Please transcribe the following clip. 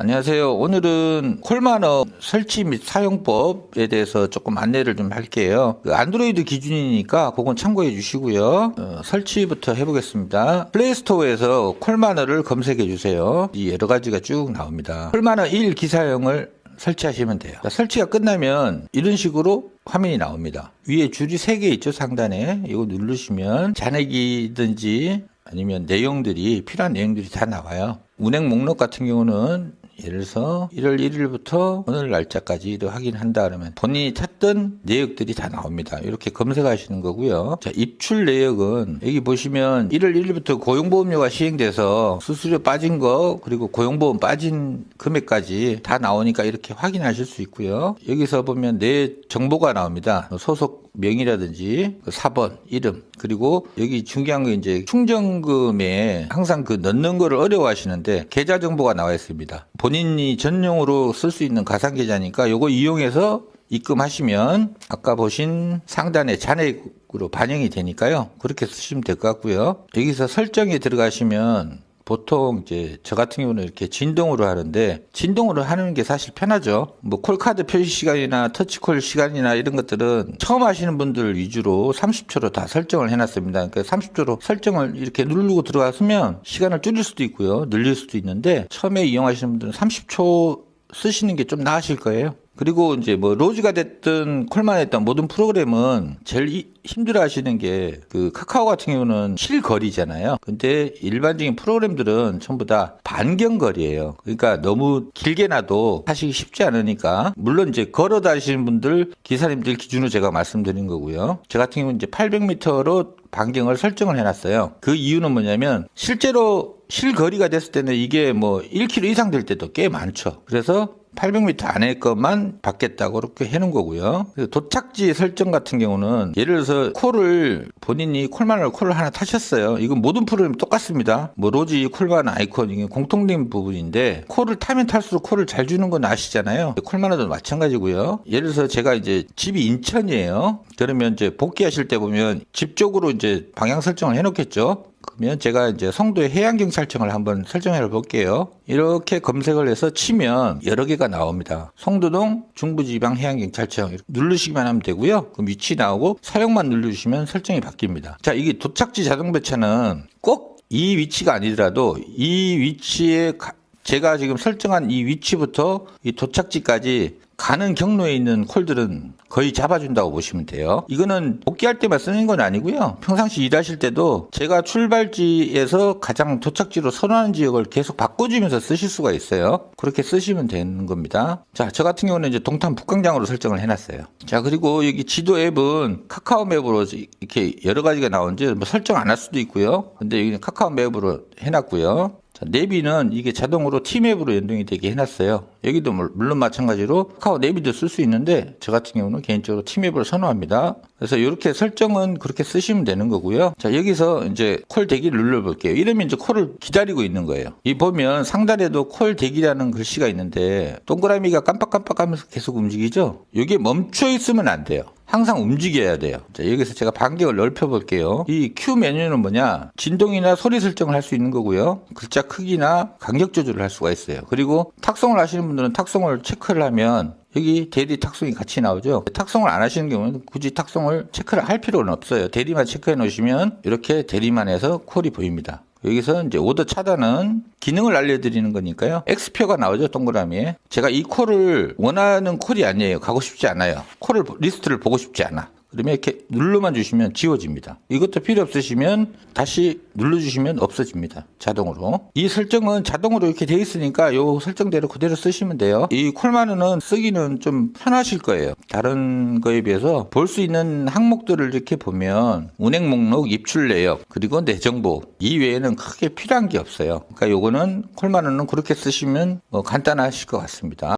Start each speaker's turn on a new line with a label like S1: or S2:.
S1: 안녕하세요. 오늘은 콜마너 설치 및 사용법에 대해서 조금 안내를 좀 할게요. 안드로이드 기준이니까 그건 참고해 주시고요. 설치부터 해보겠습니다. 플레이스토어에서 콜마너를 검색해 주세요. 이 여러 가지가 쭉 나옵니다. 콜마너 1 기사형을 설치하시면 돼요. 설치가 끝나면 이런 식으로 화면이 나옵니다. 위에 줄이 3개 있죠, 상단에. 이거 누르시면 잔액이든지 아니면 내용들이, 필요한 내용들이 다 나와요. 운행 목록 같은 경우는 예를 들어서 1월 1일부터 오늘 날짜까지 확인한다 그러면 본인이 찾던 내역들이 다 나옵니다. 이렇게 검색하시는 거고요. 자, 입출 내역은 여기 보시면 1월 1일부터 고용보험료가 시행돼서 수수료 빠진 거 그리고 고용보험 빠진 금액까지 다 나오니까 이렇게 확인하실 수 있고요. 여기서 보면 내 정보가 나옵니다. 소속 명의라든지 사번, 이름, 그리고 여기 중요한 거 이제 충전금에 항상 그 넣는 거를 어려워하시는데 계좌 정보가 나와 있습니다. 본인이 전용으로 쓸 수 있는 가상 계좌니까 요거 이용해서 입금하시면 아까 보신 상단에 잔액으로 반영이 되니까요. 그렇게 쓰시면 될 것 같고요. 여기서 설정에 들어가시면 보통 이제 저 같은 경우는 이렇게 진동으로 하는데 진동으로 하는 게 사실 편하죠. 뭐 콜카드 표시 시간이나 터치콜 시간이나 이런 것들은 처음 하시는 분들 위주로 30초로 다 설정을 해놨습니다. 그러니까 30초로 설정을 이렇게 누르고 들어갔으면 시간을 줄일 수도 있고요. 늘릴 수도 있는데 처음에 이용하시는 분들은 30초 쓰시는 게 좀 나으실 거예요. 그리고 이제 뭐 로즈가 됐든 콜만 했던 모든 프로그램은 제일 힘들어 하시는 게 그 카카오 같은 경우는 실거리잖아요. 근데 일반적인 프로그램들은 전부 다 반경거리예요. 그러니까 너무 길게 놔도 하시기 쉽지 않으니까 물론 이제 걸어 다니시는 분들 기사님들 기준으로 제가 말씀드린 거고요. 저 같은 경우는 이제 800m로 반경을 설정을 해놨어요. 그 이유는 뭐냐면 실제로 실거리가 됐을 때는 이게 뭐 1km 이상 될 때도 꽤 많죠. 그래서 800m 안에 것만 받겠다고 그렇게 해놓은 거고요. 도착지 설정 같은 경우는 예를 들어서 본인이 콜만을 콜을 하나 타셨어요. 이건 모든 프로그램이 똑같습니다. 뭐 로지 콜만 아이콘 이게 공통된 부분인데 콜을 타면 탈수록 콜을 잘 주는 건 아시잖아요. 콜만도 마찬가지고요. 예를 들어서 제가 이제 집이 인천이에요. 그러면 이제 복귀하실 때 보면 집 쪽으로 이제 방향 설정을 해놓겠죠. 그러면 제가 이제 송도의 해양경찰청을 한번 설정해 볼게요. 이렇게 검색을 해서 치면 여러 개가 나옵니다. 송도동 중부지방해양경찰청 누르시기만 하면 되고요. 그럼 위치 나오고 사용만 누르시면 설정이 바뀝니다. 자, 이게 도착지 자동배차는 꼭 이 위치가 아니더라도 이 위치에 제가 지금 설정한 이 위치부터 이 도착지까지 가는 경로에 있는 콜들은 거의 잡아준다고 보시면 돼요. 이거는 복귀할 때만 쓰는 건 아니고요. 평상시 일하실 때도 제가 출발지에서 가장 도착지로 선호하는 지역을 계속 바꿔주면서 쓰실 수가 있어요. 그렇게 쓰시면 되는 겁니다. 자, 저 같은 경우는 이제 동탄 북광장으로 설정을 해놨어요. 자, 그리고 여기 지도 앱은 카카오 맵으로 이렇게 여러 가지가 나오는지 뭐 설정 안 할 수도 있고요. 근데 여기는 카카오 맵으로 해놨고요. 자, 내비는 이게 자동으로 T맵으로 연동이 되게 해놨어요. 여기도 물론 마찬가지로 카카오 내비도 쓸 수 있는데 저 같은 경우는 개인적으로 T맵을 선호합니다. 그래서 이렇게 설정은 그렇게 쓰시면 되는 거고요. 자, 여기서 이제 콜 대기를 눌러볼게요. 이러면 이제 콜을 기다리고 있는 거예요. 이 보면 상단에도 콜 대기라는 글씨가 있는데 동그라미가 깜빡깜빡하면서 계속 움직이죠. 이게 멈춰 있으면 안 돼요. 항상 움직여야 돼요. 자, 여기서 제가 반경을 넓혀 볼게요. 이 Q 메뉴는 뭐냐? 진동이나 소리 설정을 할 수 있는 거고요. 글자 크기나 간격 조절을 할 수가 있어요. 그리고 탁송을 하시는 분들은 탁송을 체크를 하면 여기 대리 탁송이 같이 나오죠. 탁송을 안 하시는 경우는 굳이 탁송을 체크를 할 필요는 없어요. 대리만 체크해 놓으시면 이렇게 대리만 해서 콜이 보입니다. 여기서 이제 오더 차단은 기능을 알려드리는 거니까요. X표가 나오죠, 동그라미에. 제가 이 콜을 원하는 콜이 아니에요. 가고 싶지 않아요. 콜을 리스트를 보고 싶지 않아. 그러면 이렇게 눌러만 주시면 지워집니다. 이것도 필요 없으시면 다시 눌러주시면 없어집니다. 자동으로. 이 설정은 자동으로 이렇게 되어 있으니까 이 설정대로 그대로 쓰시면 돼요. 이 콜마너는 쓰기는 좀 편하실 거예요. 다른 거에 비해서 볼 수 있는 항목들을 이렇게 보면 운행 목록, 입출 내역, 그리고 내 정보 이 외에는 크게 필요한 게 없어요. 그러니까 요거는 콜마너는 그렇게 쓰시면 간단하실 것 같습니다.